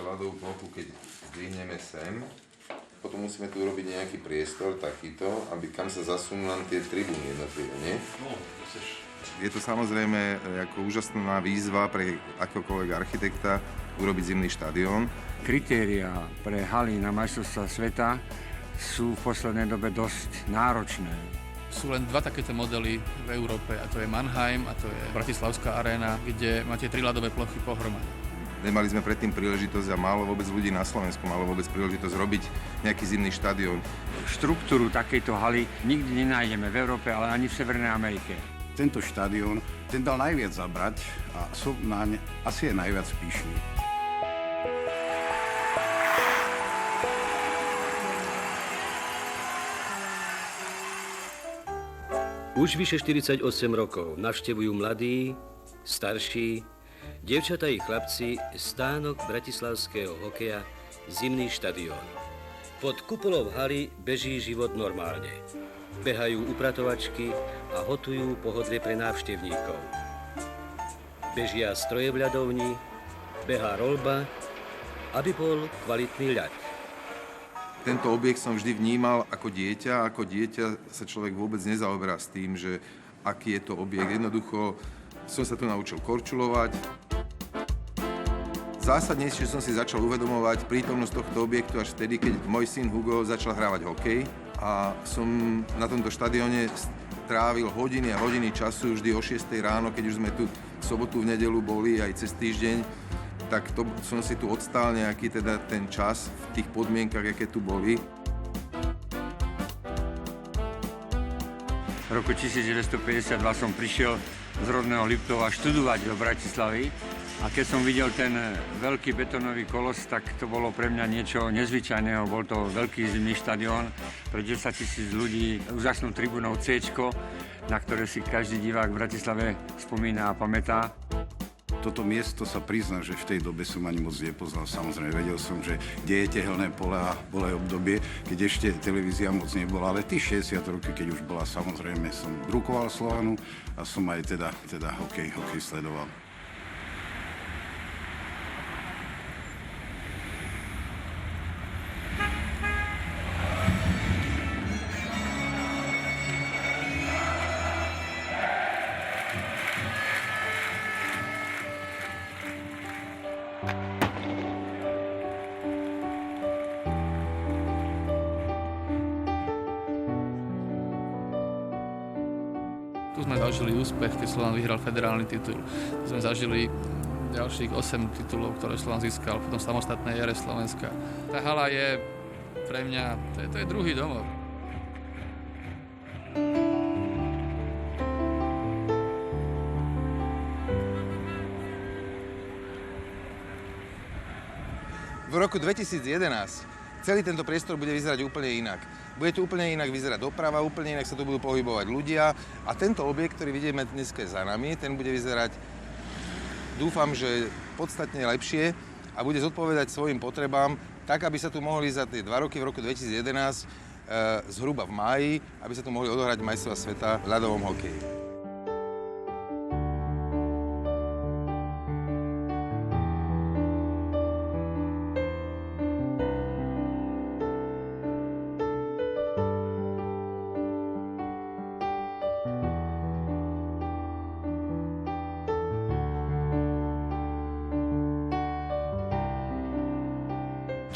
ľadovú plochu, keď zdvihneme sem, potom musíme tu urobiť nejaký priestor takýto, aby kam sa zasunú nám tie tribúny jednotlivé, nie? No, je to samozrejme ako úžasná výzva pre akokoľvek architekta urobiť zimný štadión. Kritériá pre haly na majstrovstvá sveta sú v poslednej dobe dosť náročné. Sú len dva takéto modely v Európe, a to je Mannheim a to je Bratislavská aréna, kde máte 3 ľadové plochy pohromady. Nemali sme predtým príležitosť a málo vôbec ľudí na Slovensku malo vôbec príležitosť robiť nejaký zimný štadión. Štruktúru takejto haly nikdy nenájdeme v Európe, ale ani v Severnej Amerike. Tento štadión, ten dal najviac zabrať a som naň asi je najviac pyšný. Už vyše 48 rokov navštevujú mladí, starší, dievčatá i chlapci stánok bratislavského hokeja Zimný štadión. Pod kupolou haly beží život normálne. Behajú upratovačky a hotujú pohodlie pre návštevníkov. Bežia stroje v ľadovni, behá roľba, aby bol kvalitný ľad. Tento objekt som vždy vnímal ako dieťa. Ako dieťa sa človek vôbec nezaoberá s tým, že aký je to objekt. Jednoducho som sa tu naučil korčulovať. Zásadnejšie som si začal uvedomovať prítomnosť tohto objektu až vtedy, keď môj syn Hugo začal hrávať hokej. A som na tomto štadióne trávil hodiny a hodiny času, vždy o 6 ráno, keď už sme tu v sobotu, v nedeľu boli aj cez týždeň, tak to som si tu odstál nejaký teda ten čas v tých podmienkach, aké tu boli. V roku 1952 som prišiel z rodného Liptova študovať do Bratislavy a keď som videl ten veľký betónový kolos, tak to bolo pre mňa niečo nezvyčajného. Bol to veľký zimný štadión pre 10 000 ľudí, úžasnou tribúnou C-čko, na ktoré si každý divák v Bratislave spomína a pamätá. Toto miesto sa prizná, že v tej dobe som ani moc nepoznal. Samozrejme, vedel som, že kde je tehelné pole a bolo aj obdobie, keď ešte televízia moc nebola, ale tých 60 roky, keď už bola, samozrejme, som drukoval Slovanu a som aj teda hokej sledoval. Tu sme zažili úspech, keď Slovan vyhral federálny titul. Tu sme zažili ďalších 8 titulov, ktoré Slovan získal v tom samostatnej ére Slovenska. Tá hala je pre mňa, to je druhý domov. V roku 2011 celý tento priestor bude vyzerať úplne inak. Bude tu úplne inak vyzerať doprava, úplne inak sa tu budú pohybovať ľudia a tento objekt, ktorý vidíme dnes za nami, ten bude vyzerať, dúfam, že podstatne lepšie a bude zodpovedať svojim potrebám tak, aby sa tu mohli za tie 2 roky v roku 2011 zhruba v máji, aby sa tu mohli odohrať majstrovstvá sveta v ľadovom hokeji.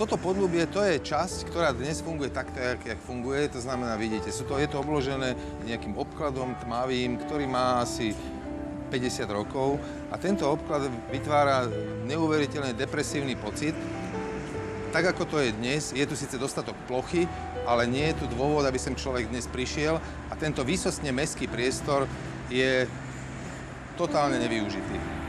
Toto podľubie, to je časť, ktorá dnes funguje takto, jak funguje. To znamená, vidíte, je to obložené nejakým obkladom tmavým, ktorý má asi 50 rokov. A tento obklad vytvára neuveriteľne depresívny pocit. Tak, ako to je dnes, je tu síce dostatok plochy, ale nie je tu dôvod, aby sem človek dnes prišiel. A tento výsostne mestský priestor je totálne nevyužitý.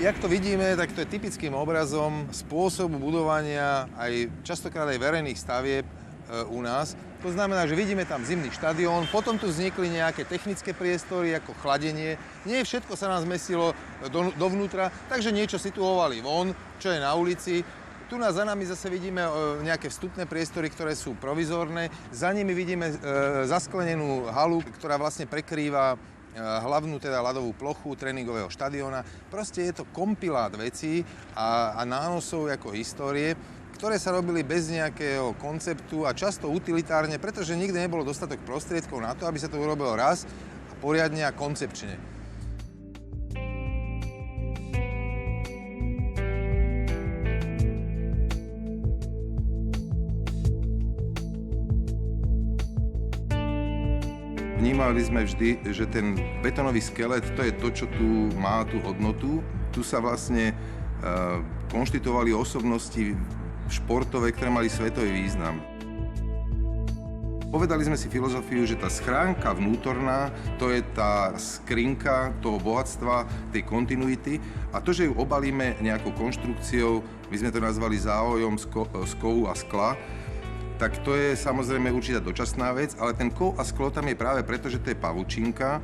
Jak to vidíme, tak to je typickým obrazom spôsobu budovania aj častokrát aj verejných stavieb u nás. To znamená, že vidíme tam zimný štadión, potom tu vznikli nejaké technické priestory ako chladenie. Nie všetko sa nám zmestilo dovnútra, takže niečo situovali von, čo je na ulici. Tu za nami zase vidíme nejaké vstupné priestory, ktoré sú provizórne. Za nimi vidíme zasklenenú halu, ktorá vlastne prekrýva hlavnú teda ľadovú plochu tréningového štadióna. Proste je to kompilát vecí a nánosov ako histórie, ktoré sa robili bez nejakého konceptu a často utilitárne, pretože nikdy nebolo dostatok prostriedkov na to, aby sa to urobilo raz a poriadne a koncepčne. Vnímali sme vždy, že ten betónový skelet, to je to, čo tu má tú hodnotu. Tu sa vlastne konštitovali osobnosti športové, ktoré mali svetový význam. Povedali sme si filozofiu, že tá schránka vnútorná, to je tá skrinka toho bohatstva, tej kontinuity a to, že ju obalíme nejakou konštrukciou, my sme to nazvali závojom z kovu a skla, tak to je samozrejme určitá dočasná vec, ale ten kov a sklo tam je práve preto, že to je pavučinka,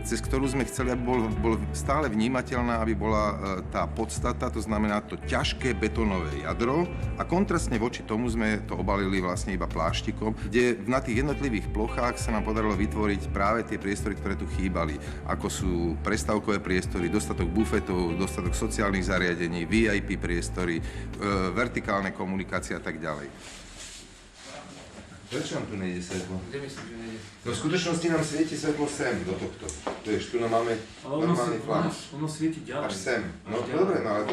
cez ktorú sme chceli, aby bol stále vnímateľná, aby bola tá podstata, to znamená to ťažké betónové jadro a kontrastne voči tomu sme to obalili vlastne iba pláštikom, kde na tých jednotlivých plochách sa nám podarilo vytvoriť práve tie priestory, ktoré tu chýbali, ako sú prestávkové priestory, dostatok bufetov, dostatok sociálnych zariadení, VIP priestory, vertikálne komunikácie a tak ďalej. Prečo nám tu nejde svetlo? Kde myslím, že nejde? No v skutočnosti nám svieti svetlo sem, do tohto. Vieš, tu máme normálny flash. Ono svieti ďalej. Až sem. No dobre, no ale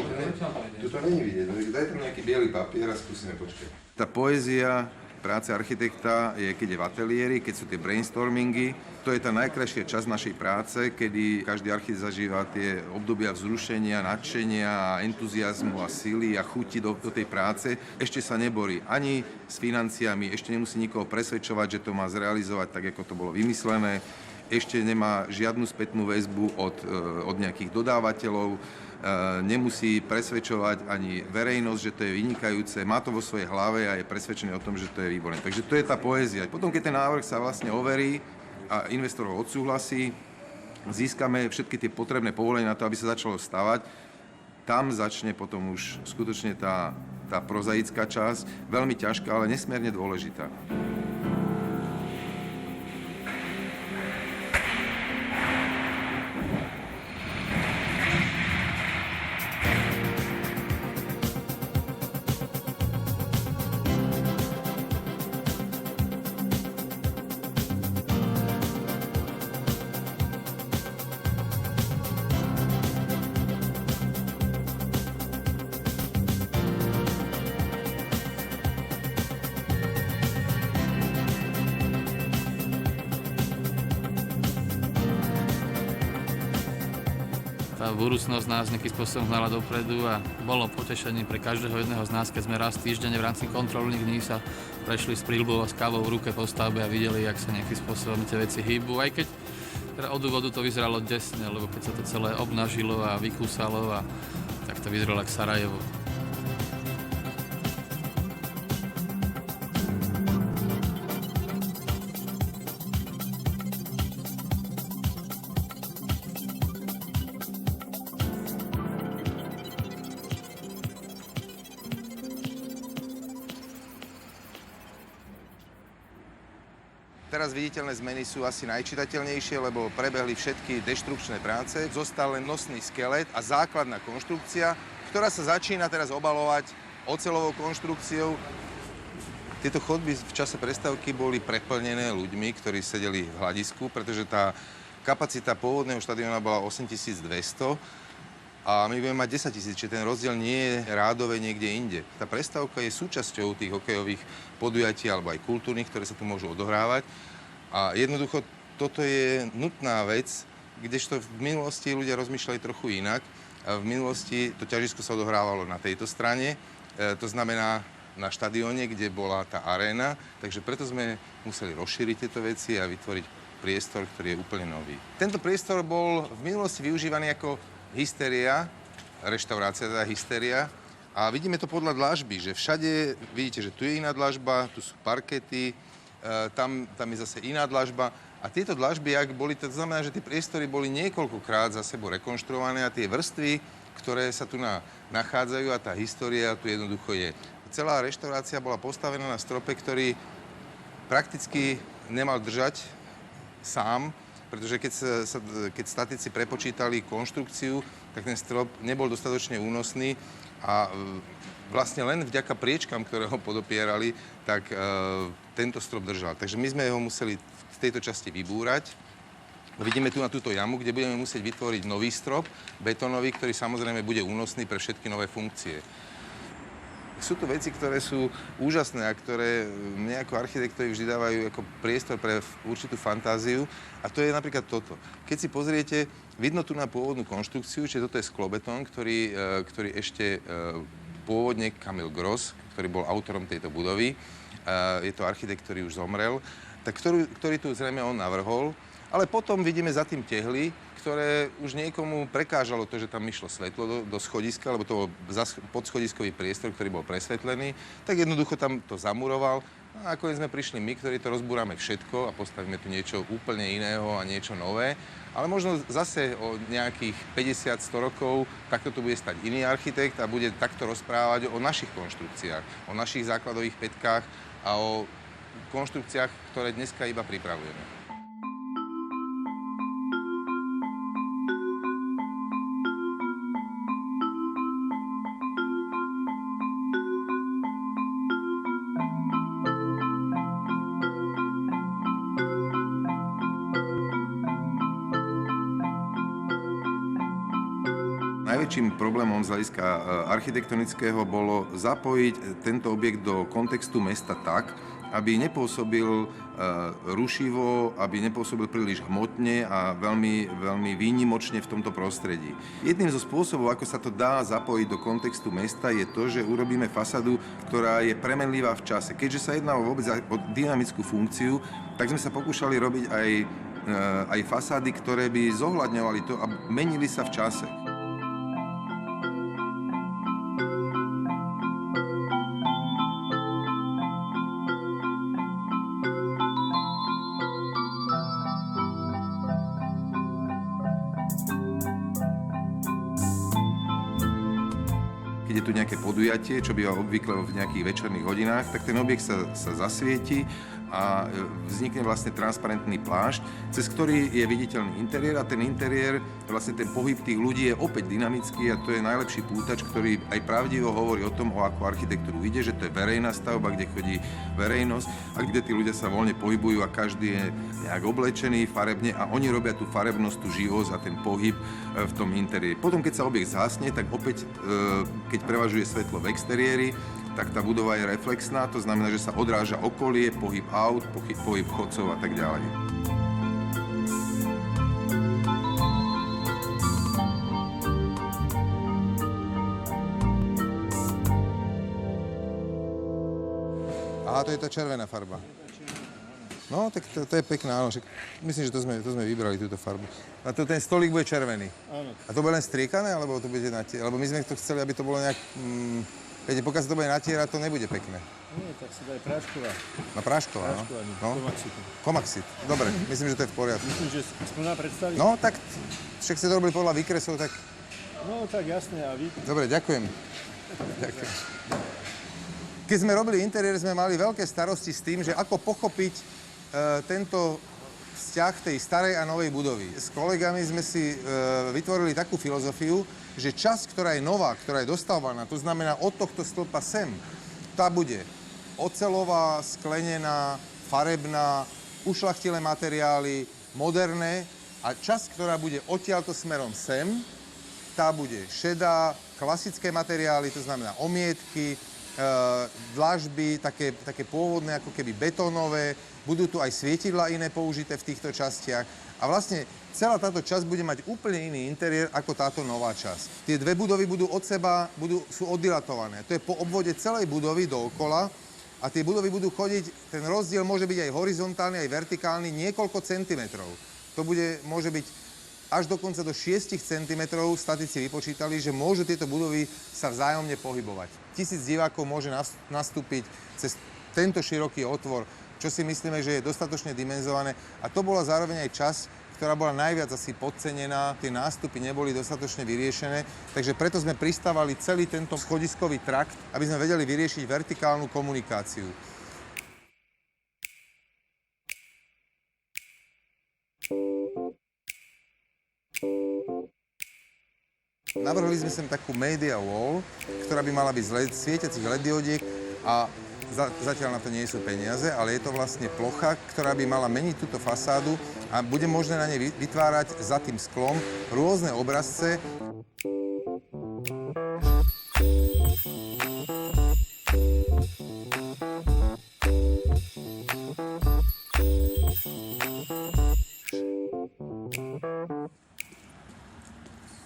tu to není vidieť. Daj tam nejaký biely papier a skúsime počkať. Tá poézia práce architekta je, keď je v ateliéri, keď sú tie brainstormingy. To je tá najkrajšia časť našej práce, kedy každý architekt zažíva tie obdobia vzrušenia, nadšenia, entuziazmu a síly a chuti do tej práce. Ešte sa neborí ani s financiami, ešte nemusí nikoho presvedčovať, že to má zrealizovať tak, ako to bolo vymyslené. Ešte nemá žiadnu spätnú väzbu od nejakých dodávateľov. Nemusí presvedčovať ani verejnosť, že to je vynikajúce, má to vo svojej hlave a je presvedčený o tom, že to je výborné. Takže to je tá poézia. Potom, keď ten návrh sa vlastne overí a investor ho odsúhlasí, získame všetky tie potrebné povolenia na to, aby sa začalo stavať, tam začne potom už skutočne tá prozaická časť, veľmi ťažká, ale nesmierne dôležitá. Tá budúcnosť nás nejakým spôsobom hnala dopredu a bolo potešením pre každého jedného z nás, keď sme raz týždenne v rámci kontrolných dní sa prešli s príľbou a s kávou v ruke po stavbe a videli, jak sa nejakým spôsobom tie veci hýbu. Aj keď teda od úvodu to vyzeralo desne, lebo keď sa to celé obnažilo a vykúsalo, tak to vyzeralo ako Sarajevo. Teraz viditeľné zmeny sú asi najčitateľnejšie, lebo prebehli všetky deštrukčné práce. Zostal len nosný skelet a základná konštrukcia, ktorá sa začína teraz obalovať oceľovou konštrukciou. Tieto chodby v čase prestávky boli preplnené ľuďmi, ktorí sedeli v hľadisku, pretože tá kapacita pôvodného štadióna bola 8200 a my budeme mať 10 000, čiže ten rozdiel nie je rádové niekde inde. Tá prestávka je súčasťou tých hokejových podujatí alebo aj kultúrnych, ktoré sa tu môžu odohrávať. A jednoducho toto je nutná vec, kdežto v minulosti ľudia rozmýšľali trochu inak. A v minulosti to ťažisko sa odohrávalo na tejto strane, to znamená na štadióne, kde bola tá aréna, takže preto sme museli rozšíriť tieto veci a vytvoriť priestor, ktorý je úplne nový. Tento priestor bol v minulosti využívaný ako hysteria, reštaurácia, teda hysteria. A vidíme to podľa dlažby, že všade, vidíte, že tu je iná dlažba, tu sú parkety, tam je zase iná dlažba. A tieto dlažby, ak boli, to znamená, že tie priestory boli niekoľkokrát za sebou rekonštruované a tie vrstvy, ktoré sa tu nachádzajú a tá história tu jednoducho je. Celá reštaurácia bola postavená na strope, ktorý prakticky nemal držať sám, pretože keď statici prepočítali konštrukciu, tak ten strop nebol dostatočne únosný a vlastne len vďaka priečkam, ktoré ho podopierali, tak tento strop držal. Takže my sme ho museli v tejto časti vybúrať. Vidíme tu na túto jamu, kde budeme musieť vytvoriť nový strop, betónový, ktorý samozrejme bude únosný pre všetky nové funkcie. Sú to veci, ktoré sú úžasné a ktoré mne ako architektovi vždy dávajú ako priestor pre určitú fantáziu. A to je napríklad toto. Keď si pozriete, vidno tu na pôvodnú konštrukciu, čiže toto je sklobetón, ktorý ešte pôvodne Kamil Gross, ktorý bol autorom tejto budovy, je to architekt, ktorý už zomrel, tak ktorý tu zrejme on navrhol. Ale potom vidíme za tým tehly, ktoré už niekomu prekážalo to, že tam išlo svetlo do schodiska, lebo to bol podschodiskový priestor, ktorý bol presvetlený, tak jednoducho tam to zamuroval. A nakoniec sme prišli my, ktorí to rozbúrame všetko a postavíme tu niečo úplne iného a niečo nové. Ale možno zase o nejakých 50-100 rokov takto tu bude stať iný architekt a bude takto rozprávať o našich konštrukciách, o našich základových pätkách a o konštrukciách, ktoré dneska iba pripravujeme. Najväčším problémom z hľadiska architektonického bolo zapojiť tento objekt do kontextu mesta tak, aby nepôsobil rušivo, aby nepôsobil príliš hmotne a veľmi, veľmi výnimočne v tomto prostredí. Jedným zo spôsobov, ako sa to dá zapojiť do kontextu mesta, je to, že urobíme fasadu, ktorá je premenlivá v čase. Keďže sa jedná vôbec o dynamickú funkciu, tak sme sa pokúšali robiť aj fasády, ktoré by zohľadňovali to a menili sa v čase. Keď je tu nejaké podujatie, čo býva obvykle v nejakých večerných hodinách, tak ten objekt sa zasvieti a vznikne vlastne transparentný plášť, cez ktorý je viditeľný interiér a ten interiér, vlastne ten pohyb tých ľudí je opäť dynamický a to je najlepší pútač, ktorý aj pravdivo hovorí o tom, o akú architektúru ide, že to je verejná stavba, kde chodí verejnosť a kde tí ľudia sa voľne pohybujú a každý je nejak oblečený farebne a oni robia tú farebnosť, tú živosť a ten pohyb v tom interiéri. Potom, keď sa objekt zhasne, tak opäť, keď prevažuje svetlo v exteriéri, tak tá budova je reflexná, to znamená, že sa odráža okolie, pohyb aut, pohyb chodcov a tak ďalej. Aha, to je tá červená farba. No, tak to je pekná, áno. Myslím, že to sme vybrali, túto farbu. A to ten stolík bude červený. Áno. A to bude len striekané, alebo to bude natierať? Lebo my sme to chceli, aby to bolo nejak... Viete, pokiaľ sa to bude natierať, to nebude pekné. Nie, tak sa dá aj prášková. Na prášková, no? No? Komaxit. Dobre, myslím, že to je v poriadku. Myslím, že aspoň nám predstaviť. No, tak však ste to robili podľa výkresov, tak... No, tak jasné, a vy... Dobre, ďakujem. Ďakujem. Keď sme robili interiér, sme mali veľké starosti s tým, že ako pochopiť tento vzťah tej starej a novej budovy. S kolegami sme si vytvorili takú filozofiu, že časť, ktorá je nová, ktorá je dostavovaná, to znamená od tohto stĺpa sem, tá bude oceľová, sklenená, farebná, ušľachtilé materiály, moderné a časť, ktorá bude odtiaľto smerom sem, tá bude šedá, klasické materiály, to znamená omietky, dlažby, také pôvodné, ako keby betónové, budú tu aj svietidlá iné použité v týchto častiach a vlastne celá táto časť bude mať úplne iný interiér ako táto nová časť. Tie dve budovy budú od seba, sú oddilatované. To je po obvode celej budovy dookola a tie budovy budú chodiť, ten rozdiel môže byť aj horizontálny, aj vertikálny, niekoľko centimetrov. To môže byť až dokonca do 6 cm. Statici vypočítali, že môžu tieto budovy sa vzájomne pohybovať. 1000 divákov môže nastúpiť cez tento široký otvor, čo si myslíme, že je dostatočne dimenzované. A to bola zároveň aj časť, ktorá bola najviac asi podcenená. Tie nástupy neboli dostatočne vyriešené, takže preto sme pristávali celý tento schodiskový trakt, aby sme vedeli vyriešiť vertikálnu komunikáciu. Navrhli sme sem takú media wall, ktorá by mala byť z svietiacich LED diodiek a zatiaľ na to nie sú peniaze, ale je to vlastne plocha, ktorá by mala meniť túto fasádu a bude možné na nej vytvárať za tým sklom rôzne obrazce.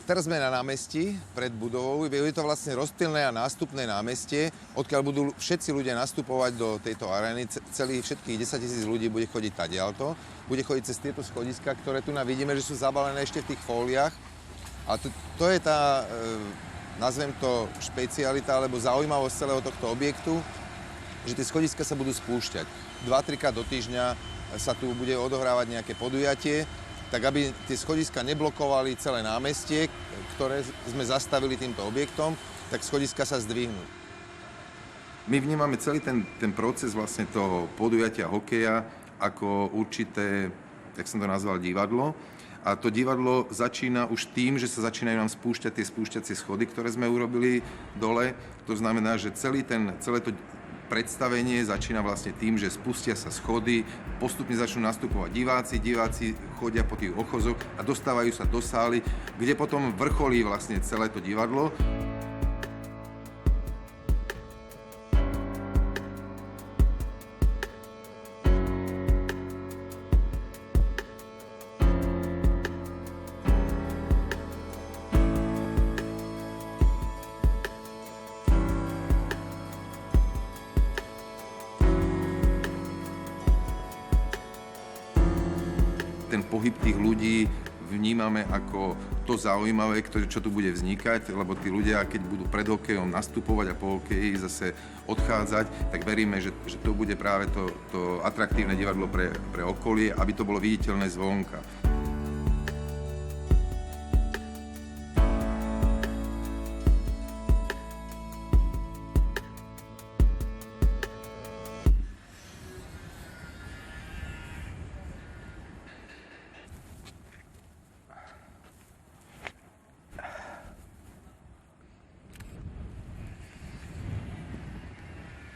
Teraz sme na námestí pred budovou. Je to vlastne rozptylné a nástupné námestie, odkiaľ budú všetci ľudia nastupovať do tejto arény. Všetkých 10 000 ľudí bude chodiť tadiaľto. Bude chodiť cez tieto schodiska, ktoré tu vidíme, že sú zabalené ešte v tých fóliách. A to je tá, nazvem to, špecialita alebo zaujímavosť celého tohto objektu, že tie schodiska sa budú spúšťať. 2-3 krát do týždňa sa tu bude odohrávať nejaké podujatie, tak aby tie schodiska neblokovali celé námestie, ktoré sme zastavili týmto objektom, tak schodiska sa zdvihnú. My vnímame celý ten proces vlastne toho podujatia hokeja ako určité, jak som to nazval, divadlo. A to divadlo začína už tým, že sa začínajú nám spúšťať tie spúšťacie schody, ktoré sme urobili dole. To znamená, že celé to predstavenie začína vlastne tým, že spustia sa schody, postupne začnú nastupovať diváci chodia po tých ochozoch a dostávajú sa do sály, kde potom vrcholí vlastne celé to divadlo. Ten pohyb tých ľudí vnímame ako to zaujímavé, čo tu bude vznikať, lebo tí ľudia, keď budú pred hokejom nastupovať a po hokeji zase odchádzať, tak veríme, že to bude práve to atraktívne divadlo pre okolie, aby to bolo viditeľné zvonka.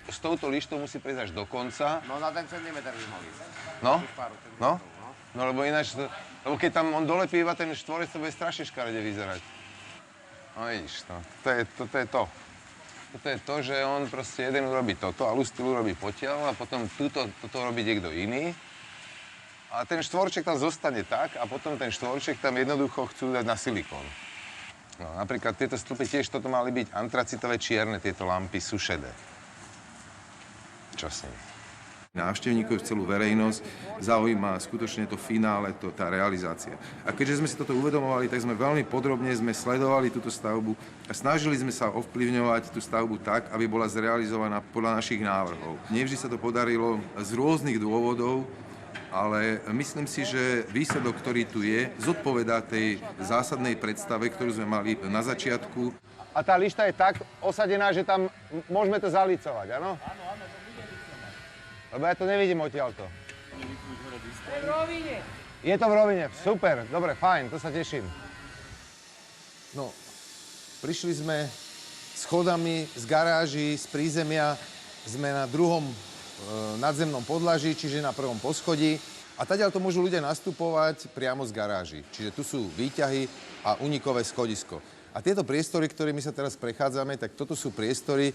S touto lištou musí prejsť až do konca. No na ten centimetr by mohli. No lebo ináč, lebo keď tam on dolepí iba ten štvorec, to bude strašne škaredé vyzerať. No vidíš, toto je to. Toto je to, že on proste jeden urobí toto a Lustil urobí potiaľ a potom toto robí niekto iný. A ten štvorček tam zostane tak a potom ten štvorček tam jednoducho chcú dať na silikón. No napríklad tieto stĺpy tiež toto mali byť antracitové čierne, tieto lampy sú šedé. Čo s nimi? Návštevníkov, celú verejnosť zaujíma skutočne to finále, tá realizácia. A keďže sme si toto uvedomovali, tak sme veľmi podrobne sledovali túto stavbu a snažili sme sa ovplyvňovať tú stavbu tak, aby bola zrealizovaná podľa našich návrhov. Nevždy sa to podarilo z rôznych dôvodov, ale myslím si, že výsledok, ktorý tu je, zodpovedá tej zásadnej predstave, ktorú sme mali na začiatku. A tá lišta je tak osadená, že tam môžeme to zalicovať, áno? Áno, to bude licovať. Lebo ja to nevidím odtiaľto. To je v rovine. Je to v rovine, super, dobre, fajn, to sa teším. No, prišli sme schodami z garáží, z prízemia, sme na druhom nadzemnom podlaží, čiže na prvom poschodí. A tadiaľ to môžu ľudia nastupovať priamo z garáží. Čiže tu sú výťahy a unikové schodisko. A tieto priestory, ktorými sa teraz prechádzame, tak toto sú priestory,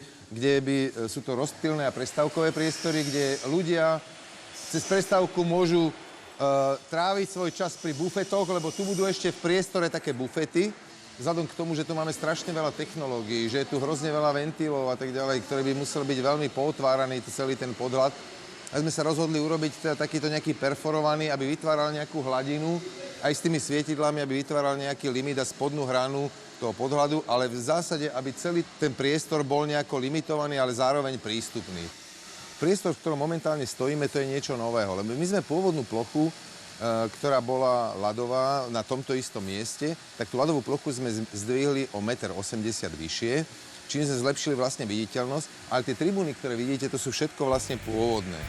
sú to rozptylné a prestávkové priestory, kde ľudia cez prestávku môžu tráviť svoj čas pri bufetoch, lebo tu budú ešte v priestore také bufety, vzhľadom k tomu, že tu máme strašne veľa technológií, že je tu hrozne veľa ventilov a tak ďalej, ktoré by museli byť veľmi pootváraný celý ten podhľad. A sme sa rozhodli urobiť teda takýto nejaký perforovaný, aby vytváral nejakú hladinu, aj s tými svietidlami, aby vytváral nejaký limit a spodnú hranu toho podhľadu, ale v zásade, aby celý ten priestor bol nejako limitovaný, ale zároveň prístupný. Priestor, v ktorom momentálne stojíme, to je niečo nového, lebo my sme pôvodnú plochu, ktorá bola ľadová na tomto istom mieste, tak tú ľadovú plochu sme zdvihli o 1,80 m vyššie, čím sme zlepšili vlastne viditeľnosť, ale tie tribúny, ktoré vidíte, to sú všetko vlastne pôvodné.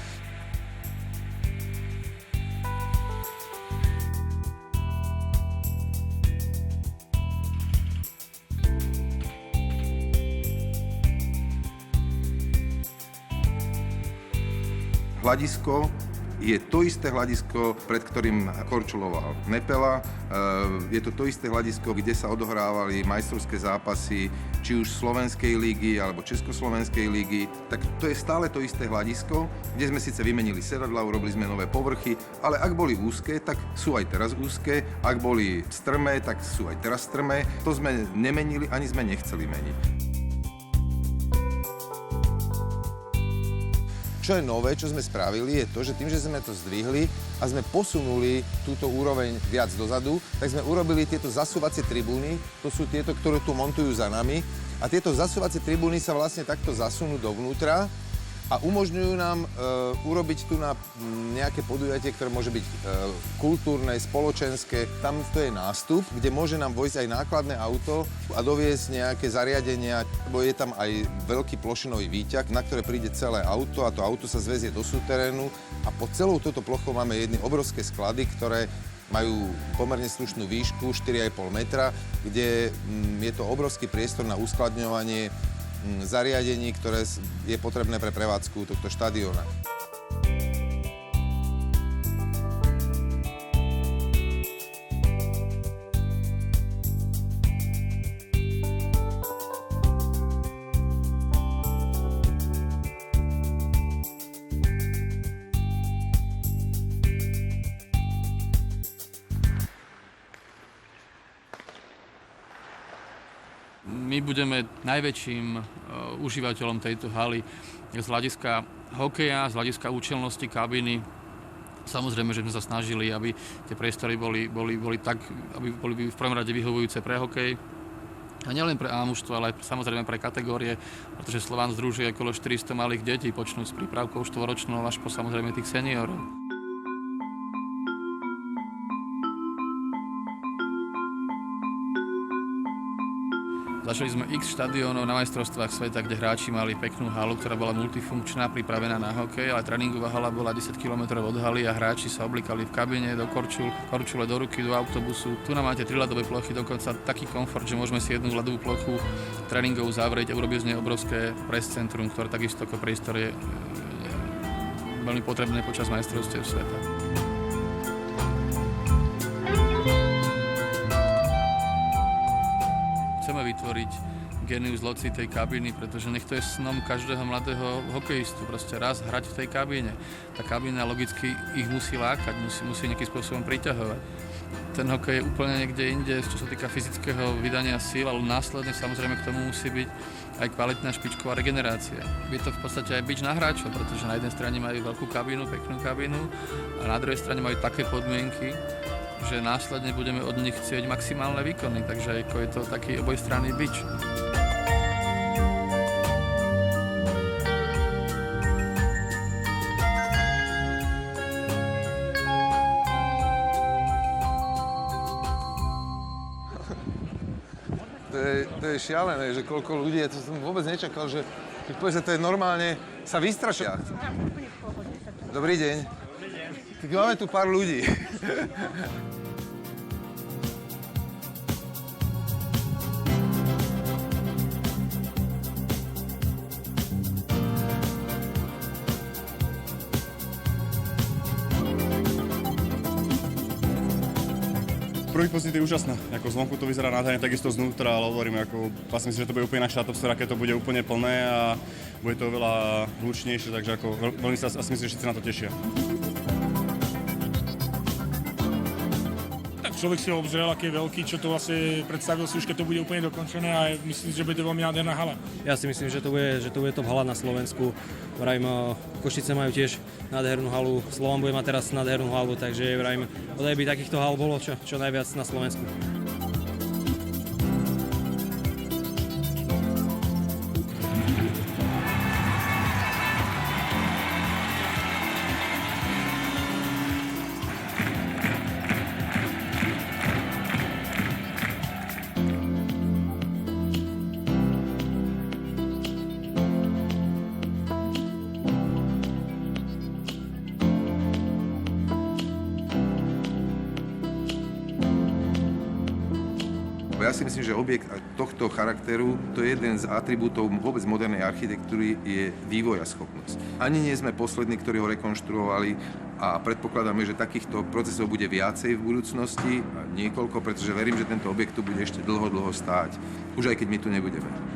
hľadisko je to isté hľadisko, pred ktorým korčuloval Nepela. Je to isté hľadisko, kde sa odohrávali majstrovské zápasy, či už Slovenskej lígy alebo Československej lígy. Tak to je stále to isté hľadisko, kde sme síce vymenili sedadlá, urobili sme nové povrchy, ale ak boli úzke, tak sú aj teraz úzke. Ak boli strmé, tak sú aj teraz strmé. To sme nemenili, ani sme nechceli meniť. Čo je nové, čo sme spravili, je to, že tým, že sme to zdvihli a sme posunuli túto úroveň viac dozadu, tak sme urobili tieto zasúvacie tribúny, to sú tieto, ktoré tu montujú za nami. A tieto zasúvacie tribúny sa vlastne takto zasunú dovnútra a umožňujú nám urobiť tu na nejaké podujatie, ktoré môže byť kultúrne, spoločenské. Tam to je nástup, kde môže nám vojsť aj nákladné auto a doviesť nejaké zariadenia, bo je tam aj veľký plošinový výťah, na ktoré príde celé auto a to auto sa zväzie do súterénu a pod celou touto plochou máme jedny obrovské sklady, ktoré majú pomerne slušnú výšku, 4,5 metra, kde je to obrovský priestor na uskladňovanie zariadení, ktoré je potrebné pre prevádzku tohto štadióna. My budeme najväčším užívateľom tejto haly z hľadiska hokeja, z hľadiska účelnosti kabíny. Samozrejme, že sme sa snažili, aby tie priestory boli tak, aby boli v prvom rade vyhovujúce pre hokej. A nielen pre A-mužstvo, ale aj samozrejme pre kategórie, pretože Slován združuje okolo 400 malých detí, počnú s prípravkou štvoročnou až po samozrejme tých seniorov. Začali sme x štadiónov na majstrovstvách sveta, kde hráči mali peknú halu, ktorá bola multifunkčná, pripravená na hokej, ale tréningová hala bola 10 km od haly a hráči sa oblikali v kabíne, do korčule do ruky, do autobusu. Tu nám máte 3 ľadové plochy, dokonca taký komfort, že môžeme si jednu ľadovú plochu tréningovú zavrieť a urobiť z nej obrovské press centrum, ktoré takisto ako priestor je veľmi potrebné počas majstrovstiev sveta. Chceme vytvoriť genius loci tej kabíny, pretože nech to je snom každého mladého hokejistu, proste raz hrať v tej kabíne. Tá kabína logicky ich musí lákať, musí nejakým spôsobom priťahovať. Ten hokej je úplne niekde inde, čo sa týka fyzického vydania síl, ale následne samozrejme k tomu musí byť aj kvalitná špičková regenerácia. Je to v podstate aj bič na hráčov, pretože na jednej strane majú veľkú kabínu, peknú kabínu a na druhej strane majú také podmienky, že následne budeme od nich chcieť maximálne výkony, takže je to taký obojstranný bič. To je šialené, že koľko ľudí, ja to som vôbec nečakal, že keď povieš, že to je normálne, sa vystrašia. Dobrý deň. Tak máme tu pár ľudí. Prvý pocit je úžasná. Ako zvonku to vyzerá nádherne, takisto znútra, ale hovorím, myslím si, že to bude úplne iná štátovsféra, keď to bude úplne plné a bude to oveľa hlučnejšie, takže veľmi sa asi myslím, že všetci na to tešia. Tak človek si ho obzrel, aký je veľký, čo to vlastne predstavil si už, keď to bude úplne dokončené a myslím si, že bude to veľmi nádherná hala. Ja si myslím, že to bude top hala na Slovensku. Vrajím, Košice majú tiež nádhernú halu, Slovan bude mať teraz nádhernú halu, takže vrajím, odaj by takýchto hal bolo čo najviac na Slovensku. Lebo ja si myslím, že objekt tohto charakteru, to je jeden z atribútov vôbec modernej architektúry, je vývojaschopnosť. Ani nie sme poslední, ktorí ho rekonštruovali a predpokladáme, že takýchto procesov bude viacej v budúcnosti, niekoľko, pretože verím, že tento objekt tu bude ešte dlho stáť, už aj keď my tu nebudeme.